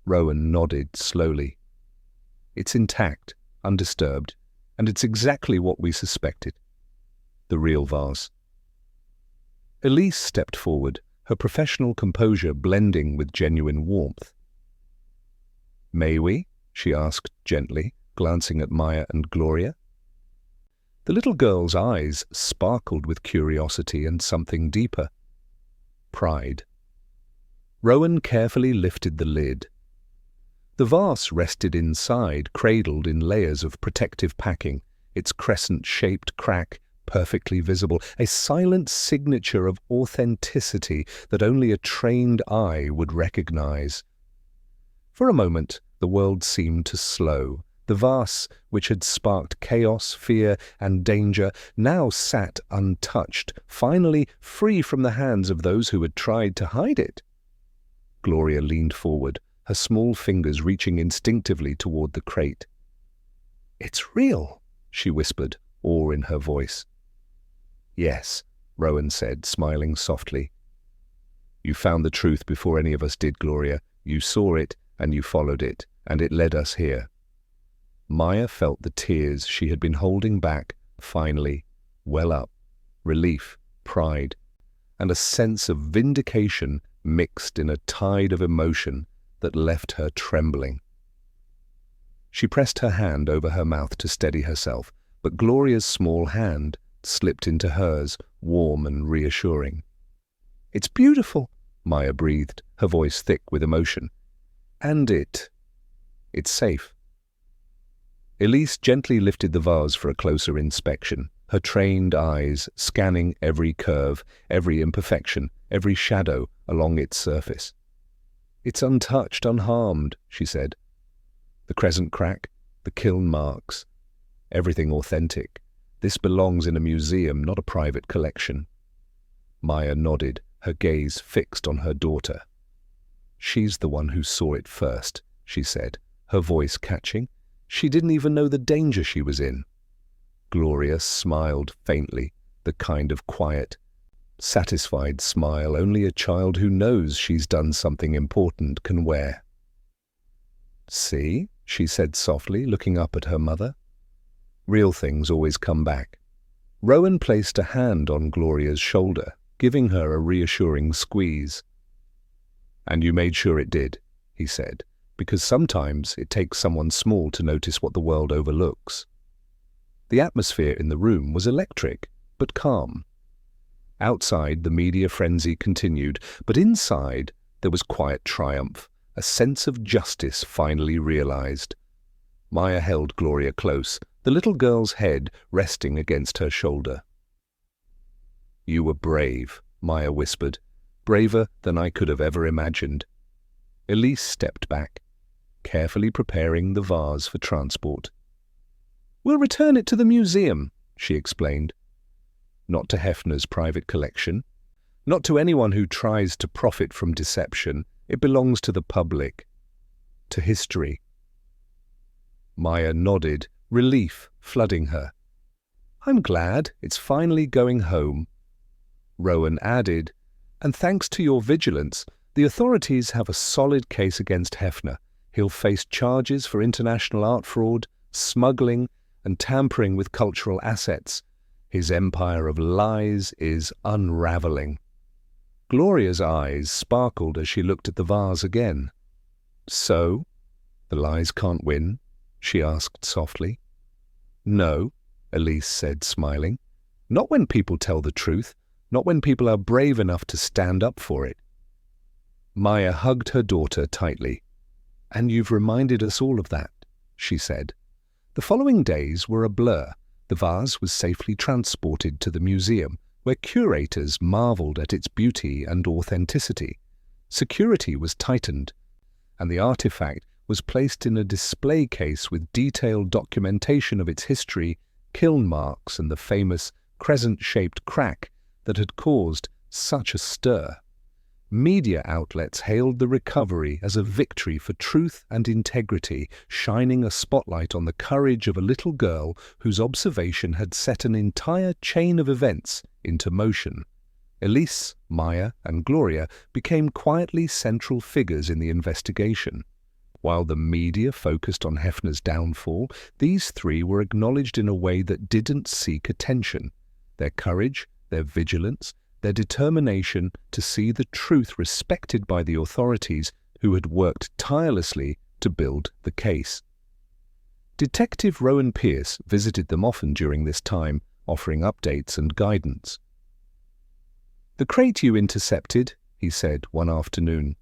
Rowan nodded slowly. "It's intact, undisturbed, and it's exactly what we suspected. The real vase." Elise stepped forward, her professional composure blending with genuine warmth. "May we?" she asked gently, glancing at Maya and Gloria. The little girl's eyes sparkled with curiosity and something deeper. Pride. Rowan carefully lifted the lid. The vase rested inside, cradled in layers of protective packing, its crescent-shaped crack perfectly visible, a silent signature of authenticity that only a trained eye would recognize. For a moment, the world seemed to slow. The vase, which had sparked chaos, fear, and danger, now sat untouched, finally free from the hands of those who had tried to hide it. Gloria leaned forward, her small fingers reaching instinctively toward the crate. "It's real," she whispered, awe in her voice. "Yes," Rowan said, smiling softly. "You found the truth before any of us did, Gloria. You saw it, and you followed it, and it led us here." Maya felt the tears she had been holding back finally well up, relief, pride, and a sense of vindication mixed in a tide of emotion that left her trembling. She pressed her hand over her mouth to steady herself, but Gloria's small hand slipped into hers, warm and reassuring. "It's beautiful," Maya breathed, her voice thick with emotion. "And it's safe." Elise gently lifted the vase for a closer inspection, her trained eyes scanning every curve, every imperfection, every shadow along its surface. "It's untouched, unharmed," she said. "The crescent crack, the kiln marks, everything authentic. This belongs in a museum, not a private collection." Maya nodded, her gaze fixed on her daughter. "She's the one who saw it first," she said, her voice catching. "She didn't even know the danger she was in." Gloria smiled faintly, the kind of quiet, satisfied smile only a child who knows she's done something important can wear. "See?" she said softly, looking up at her mother. "Real things always come back." Rowan placed a hand on Gloria's shoulder, giving her a reassuring squeeze. "And you made sure it did," he said, "because sometimes it takes someone small to notice what the world overlooks." The atmosphere in the room was electric, but calm. Outside, the media frenzy continued, but inside there was quiet triumph, a sense of justice finally realized. Maya held Gloria close, the little girl's head resting against her shoulder. "You were brave," Maya whispered, "braver than I could have ever imagined." Elise stepped back, carefully preparing the vase for transport. "We'll return it to the museum," she explained. "Not to Hefner's private collection. Not to anyone who tries to profit from deception. It belongs to the public. To history." Maya nodded, relief flooding her. "I'm glad it's finally going home." Rowan added, "And thanks to your vigilance, the authorities have a solid case against Hefner. He'll face charges for international art fraud, smuggling, and tampering with cultural assets. His empire of lies is unraveling." Gloria's eyes sparkled as she looked at the vase again. "So, the lies can't win?" she asked softly. "No," Elise said, smiling. "Not when people tell the truth, not when people are brave enough to stand up for it." Maya hugged her daughter tightly. "And you've reminded us all of that," she said. The following days were a blur. The vase was safely transported to the museum, where curators marveled at its beauty and authenticity. Security was tightened, and the artifact was placed in a display case with detailed documentation of its history, kiln marks, and the famous crescent-shaped crack that had caused such a stir. Media outlets hailed the recovery as a victory for truth and integrity, shining a spotlight on the courage of a little girl whose observation had set an entire chain of events into motion. Elise, Maya, and Gloria became quietly central figures in the investigation. While the media focused on Hefner's downfall, these three were acknowledged in a way that didn't seek attention. Their courage, their vigilance, their determination to see the truth respected by the authorities who had worked tirelessly to build the case. Detective Rowan Pierce visited them often during this time, offering updates and guidance. "The crate you intercepted," he said one afternoon.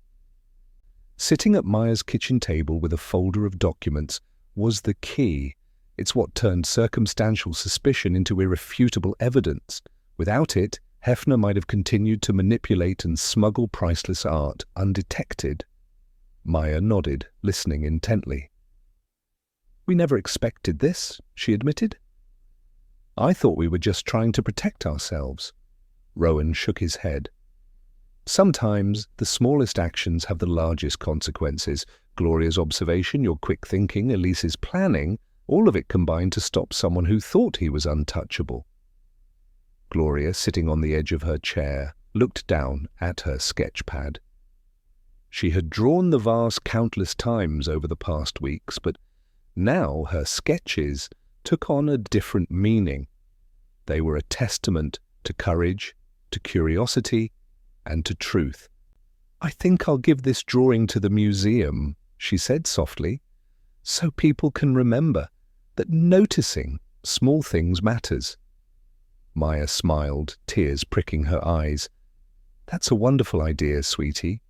Sitting at Maya's kitchen table with a folder of documents was the key. It's what turned circumstantial suspicion into irrefutable evidence. Without it, Hefner might have continued to manipulate and smuggle priceless art undetected. Maya nodded, listening intently. "We never expected this," she admitted. "I thought we were just trying to protect ourselves." Rowan shook his head. "Sometimes the smallest actions have the largest consequences. Gloria's observation, your quick thinking, Elise's planning, all of it combined to stop someone who thought he was untouchable." Gloria, sitting on the edge of her chair, looked down at her sketch pad. She had drawn the vase countless times over the past weeks, but now her sketches took on a different meaning. They were a testament to courage, to curiosity, and to truth. "I think I'll give this drawing to the museum," she said softly, "so people can remember that noticing small things matters." Maya smiled, tears pricking her eyes. "That's a wonderful idea, sweetie."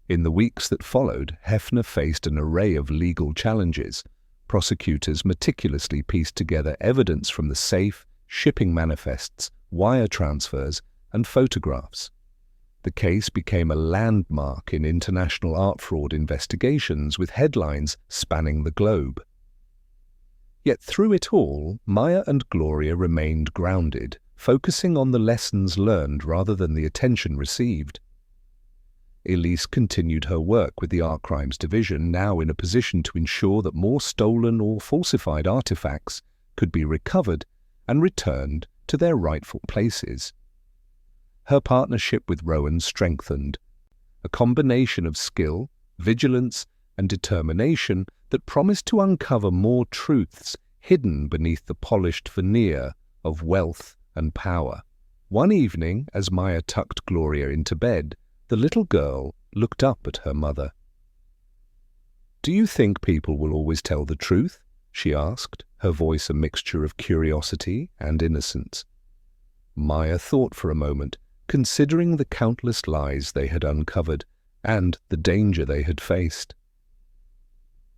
In the weeks that followed, Hefner faced an array of legal challenges. Prosecutors meticulously pieced together evidence from the safe, shipping manifests, wire transfers, and photographs. The case became a landmark in international art fraud investigations, with headlines spanning the globe. Yet through it all, Maya and Gloria remained grounded, focusing on the lessons learned rather than the attention received. Elise continued her work with the Art Crimes Division, now in a position to ensure that more stolen or falsified artifacts could be recovered and returned to their rightful places. Her partnership with Rowan strengthened, a combination of skill, vigilance, and determination that promised to uncover more truths hidden beneath the polished veneer of wealth and power. One evening, as Maya tucked Gloria into bed, the little girl looked up at her mother. "Do you think people will always tell the truth?" she asked, her voice a mixture of curiosity and innocence. Maya thought for a moment, considering the countless lies they had uncovered and the danger they had faced.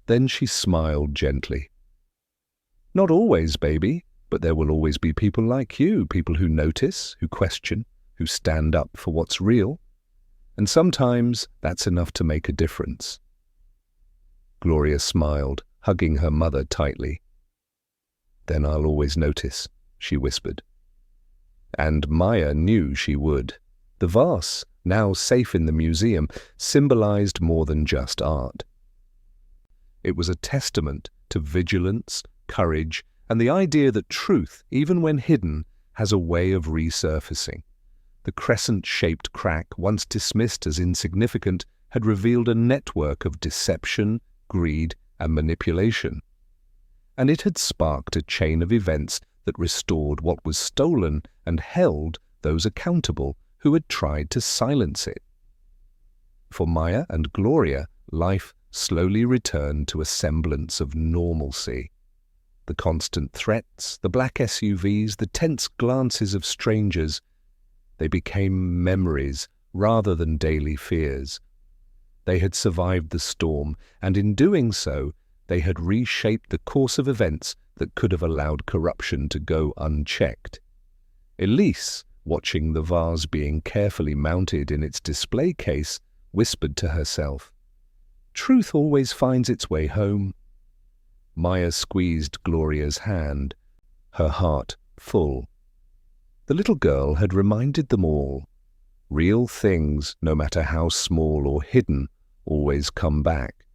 Then she smiled gently. "Not always, baby, but there will always be people like you, people who notice, who question, who stand up for what's real. And sometimes that's enough to make a difference." Gloria smiled, hugging her mother tightly. "Then I'll always notice," she whispered. And Maya knew she would. The vase, now safe in the museum, symbolized more than just art. It was a testament to vigilance, courage, and the idea that truth, even when hidden, has a way of resurfacing. The crescent-shaped crack, once dismissed as insignificant, had revealed a network of deception, greed, and manipulation. And it had sparked a chain of events that restored what was stolen and held those accountable who had tried to silence it. For Maya and Gloria, life slowly returned to a semblance of normalcy. The constant threats, the black SUVs, the tense glances of strangers, they became memories rather than daily fears. They had survived the storm, and in doing so, they had reshaped the course of events that could have allowed corruption to go unchecked. Elise, watching the vase being carefully mounted in its display case, whispered to herself, "Truth always finds its way home." Maya squeezed Gloria's hand, her heart full. The little girl had reminded them all, real things, no matter how small or hidden, always come back.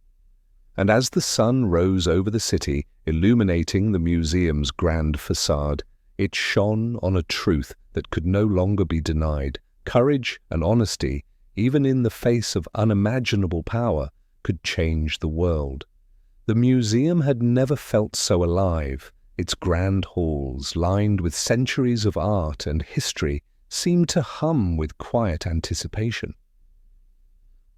And as the sun rose over the city, illuminating the museum's grand facade, it shone on a truth that could no longer be denied. Courage and honesty, even in the face of unimaginable power, could change the world. The museum had never felt so alive. Its grand halls, lined with centuries of art and history, seemed to hum with quiet anticipation.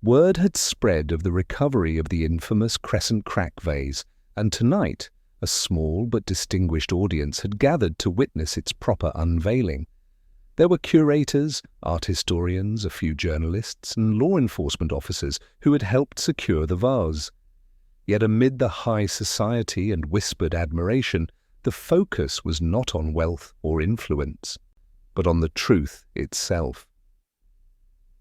Word had spread of the recovery of the infamous crescent crack vase, and tonight, A small but distinguished audience had gathered to witness its proper unveiling. There were curators, art historians, a few journalists, and law enforcement officers who had helped secure the vase. Yet amid the high society and whispered admiration, the focus was not on wealth or influence, but on the truth itself.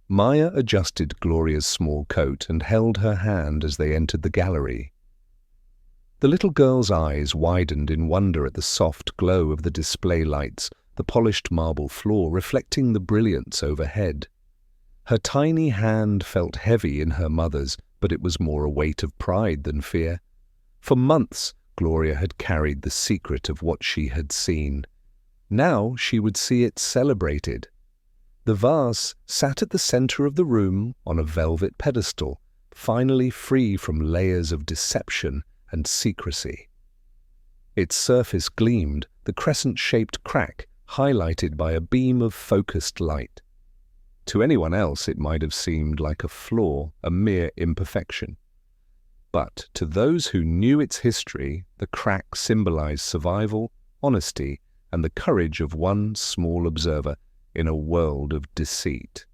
Maya adjusted Gloria's small coat and held her hand as they entered the gallery. The little girl's eyes widened in wonder at the soft glow of the display lights, the polished marble floor reflecting the brilliance overhead. Her tiny hand felt heavy in her mother's, but it was more a weight of pride than fear. For months, Gloria had carried the secret of what she had seen. Now she would see it celebrated. The vase sat at the center of the room on a velvet pedestal, finally free from layers of deception and secrecy. Its surface gleamed, the crescent-shaped crack highlighted by a beam of focused light. To anyone else it might have seemed like a flaw, a mere imperfection. But to those who knew its history, the crack symbolized survival, honesty, and the courage of one small observer in a world of deceit.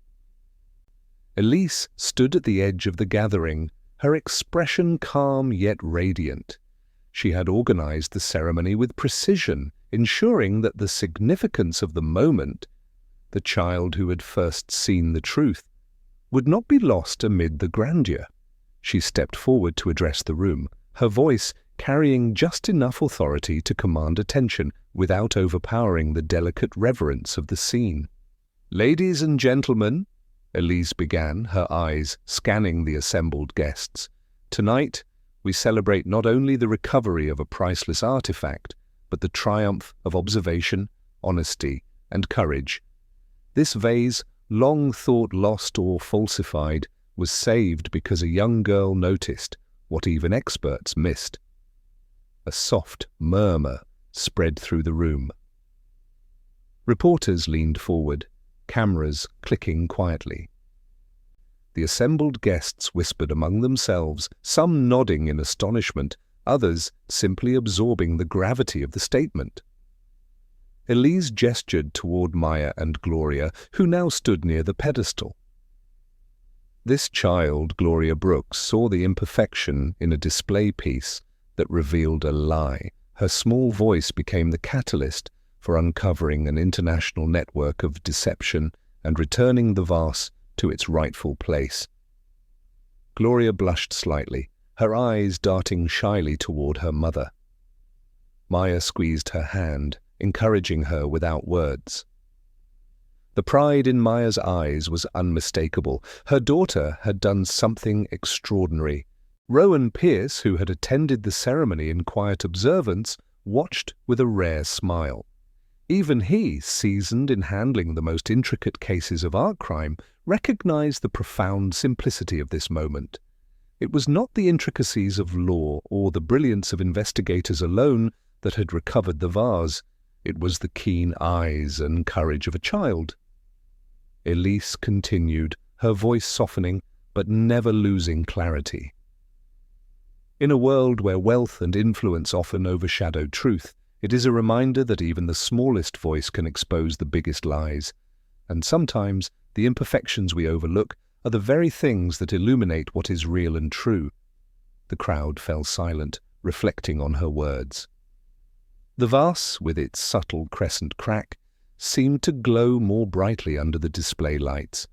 Elise stood at the edge of the gathering, her expression calm yet radiant. She had organized the ceremony with precision, ensuring that the significance of the moment, the child who had first seen the truth, would not be lost amid the grandeur. She stepped forward to address the room, her voice carrying just enough authority to command attention without overpowering the delicate reverence of the scene. "Ladies and gentlemen," Elise began, her eyes scanning the assembled guests, "tonight we celebrate not only the recovery of a priceless artifact, but the triumph of observation, honesty, and courage. This vase, long thought lost or falsified, was saved because a young girl noticed what even experts missed." A soft murmur spread through the room. Reporters leaned forward, cameras clicking quietly. The assembled guests whispered among themselves, some nodding in astonishment, others simply absorbing the gravity of the statement. Elise gestured toward Maya and Gloria, who now stood near the pedestal. This child, Gloria Brooks, saw the imperfection in a display piece that revealed a lie. Her small voice became the catalyst for uncovering an international network of deception and returning the vase to its rightful place. Gloria blushed slightly, her eyes darting shyly toward her mother. Maya squeezed her hand, encouraging her without words. The pride in Maya's eyes was unmistakable. Her daughter had done something extraordinary. Rowan Pierce, who had attended the ceremony in quiet observance, watched with a rare smile. Even he, seasoned in handling the most intricate cases of art crime, recognized the profound simplicity of this moment. It was not the intricacies of law or the brilliance of investigators alone that had recovered the vase. It was the keen eyes and courage of a child. Elise continued, her voice softening but never losing clarity. In a world where wealth and influence often overshadow truth, it is a reminder that even the smallest voice can expose the biggest lies. And sometimes the imperfections we overlook are the very things that illuminate what is real and true. The crowd fell silent, reflecting on her words. The vase, with its subtle crescent crack, seemed to glow more brightly under the display lights,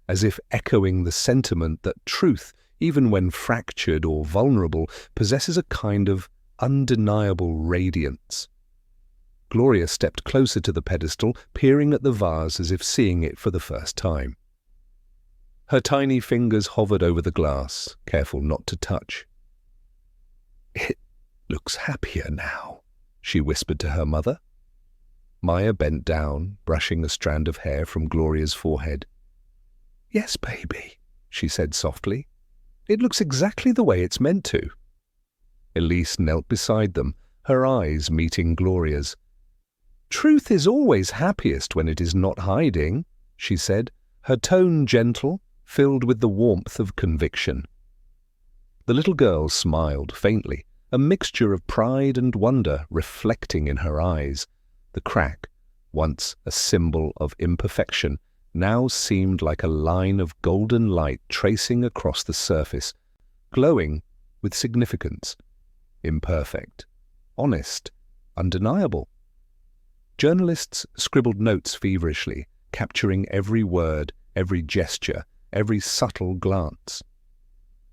as if echoing the sentiment that truth, even when fractured or vulnerable, possesses a kind of undeniable radiance. Gloria stepped closer to the pedestal, peering at the vase as if seeing it for the first time. Her tiny fingers hovered over the glass, careful not to touch. "It looks happier now," she whispered to her mother. Maya bent down, brushing a strand of hair from Gloria's forehead. "Yes, baby," she said softly. "It looks exactly the way it's meant to." Elise knelt beside them, her eyes meeting Gloria's. "Truth is always happiest when it is not hiding," she said, her tone gentle, filled with the warmth of conviction. The little girl smiled faintly, a mixture of pride and wonder reflecting in her eyes. The crack, once a symbol of imperfection, now seemed like a line of golden light tracing across the surface, glowing with significance. Imperfect, honest, undeniable. Journalists scribbled notes feverishly, capturing every word, every gesture, every subtle glance.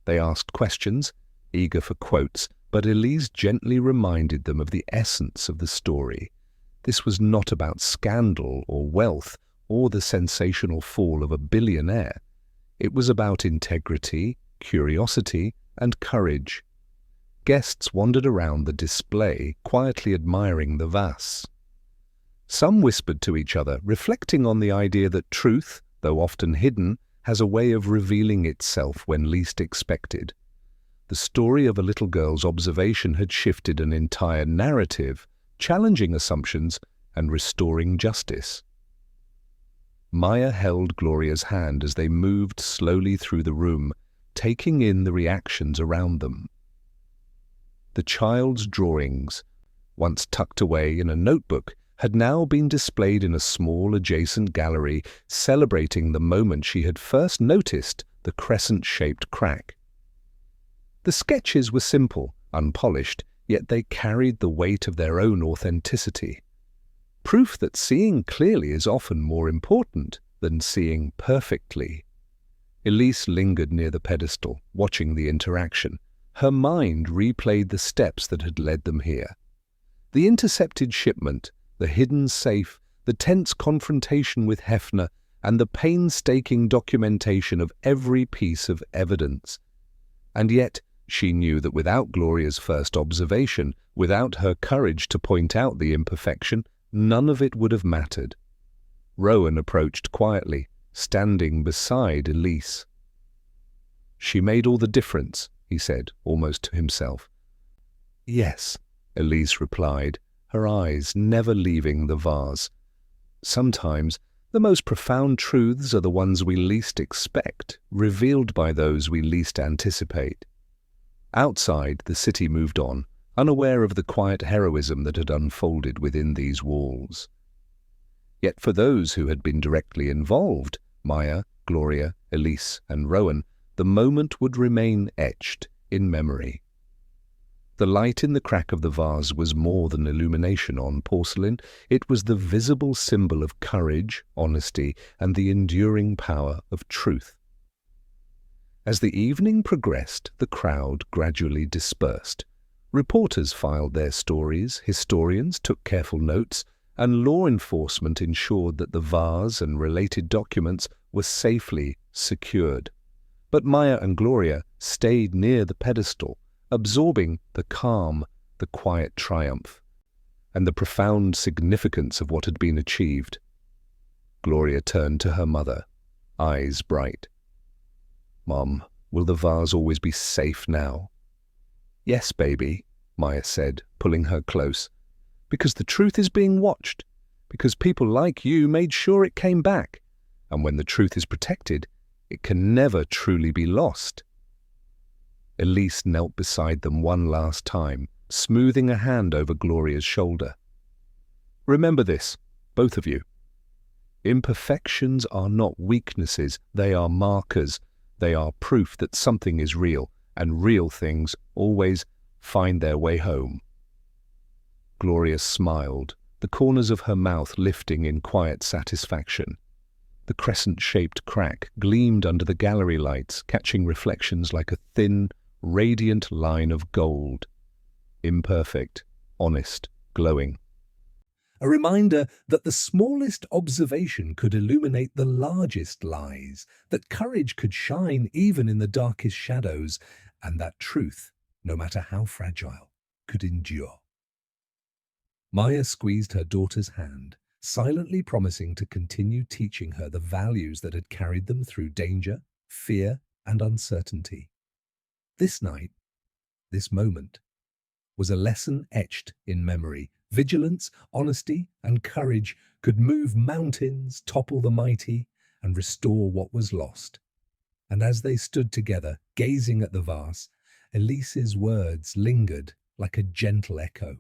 They asked questions, eager for quotes, but Elise gently reminded them of the essence of the story. This was not about scandal or wealth or the sensational fall of a billionaire. It was about integrity, curiosity, and courage. Guests wandered around the display, quietly admiring the vase. Some whispered to each other, reflecting on the idea that truth, though often hidden, has a way of revealing itself when least expected. The story of a little girl's observation had shifted an entire narrative, challenging assumptions and restoring justice. Maya held Gloria's hand as they moved slowly through the room, taking in the reactions around them. The child's drawings, once tucked away in a notebook, had now been displayed in a small adjacent gallery, celebrating the moment she had first noticed the crescent-shaped crack. The sketches were simple, unpolished, yet they carried the weight of their own authenticity. Proof that seeing clearly is often more important than seeing perfectly. Elise lingered near the pedestal, watching the interaction. Her mind replayed the steps that had led them here. The intercepted shipment, the hidden safe, the tense confrontation with Hefner, and the painstaking documentation of every piece of evidence. And yet, she knew that without Gloria's first observation, without her courage to point out the imperfection, none of it would have mattered. Rowan approached quietly, standing beside Elise. "She made all the difference," he said, almost to himself. "Yes," Elise replied, her eyes never leaving the vase. "Sometimes the most profound truths are the ones we least expect, revealed by those we least anticipate." Outside, the city moved on, unaware of the quiet heroism that had unfolded within these walls. Yet for those who had been directly involved, Maya, Gloria, Elise, and Rowan, the moment would remain etched in memory. The light in the crack of the vase was more than illumination on porcelain. It was the visible symbol of courage, honesty, and the enduring power of truth. As the evening progressed, the crowd gradually dispersed. Reporters filed their stories, historians took careful notes, and law enforcement ensured that the vase and related documents were safely secured. But Maya and Gloria stayed near the pedestal, absorbing the calm, the quiet triumph, and the profound significance of what had been achieved. Gloria turned to her mother, eyes bright. "Mom, will the vase always be safe now?" "Yes, baby," Maya said, pulling her close. "Because the truth is being watched. Because people like you made sure it came back. And when the truth is protected, it can never truly be lost." Elise knelt beside them one last time, smoothing a hand over Gloria's shoulder. "Remember this, both of you. Imperfections are not weaknesses, they are markers. They are proof that something is real, and real things always find their way home." Gloria smiled, the corners of her mouth lifting in quiet satisfaction. The crescent-shaped crack gleamed under the gallery lights, catching reflections like a thin, radiant line of gold. Imperfect, honest, glowing. A reminder that the smallest observation could illuminate the largest lies, that courage could shine even in the darkest shadows, and that truth, no matter how fragile, could endure. Maya squeezed her daughter's hand, silently promising to continue teaching her the values that had carried them through danger, fear, and uncertainty. This night, this moment, was a lesson etched in memory. Vigilance, honesty, and courage could move mountains, topple the mighty, and restore what was lost. And as they stood together, gazing at the vase, Elise's words lingered, like a gentle echo.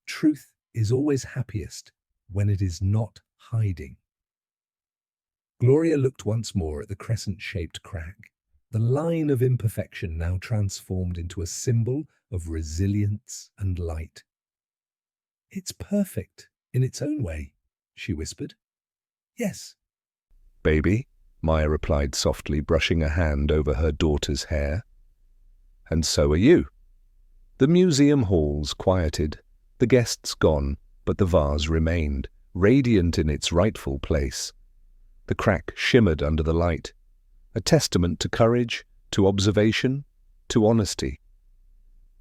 Truth is always happiest when it is not hiding. Gloria looked once more at the crescent-shaped crack, the line of imperfection now transformed into a symbol of resilience and light. "It's perfect in its own way," she whispered. "Yes." "Baby," Maya replied softly, brushing a hand over her daughter's hair. "And so are you." The museum halls quieted, the guests gone, but the vase remained, radiant in its rightful place. The crack shimmered under the light, a testament to courage, to observation, to honesty.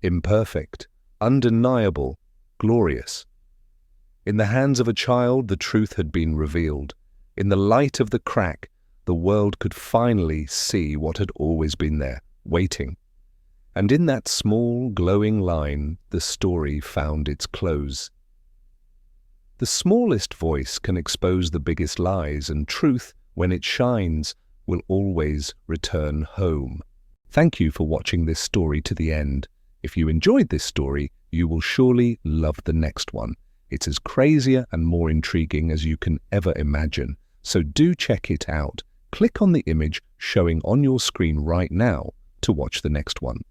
Imperfect, undeniable, glorious. In the hands of a child, the truth had been revealed. In the light of the crack, the world could finally see what had always been there, waiting. And in that small, glowing line, the story found its close. The smallest voice can expose the biggest lies, and truth, when it shines, will always return home. Thank you for watching this story to the end. If you enjoyed this story, you will surely love the next one. It's as crazier and more intriguing as you can ever imagine. So do check it out. Click on the image showing on your screen right now to watch the next one.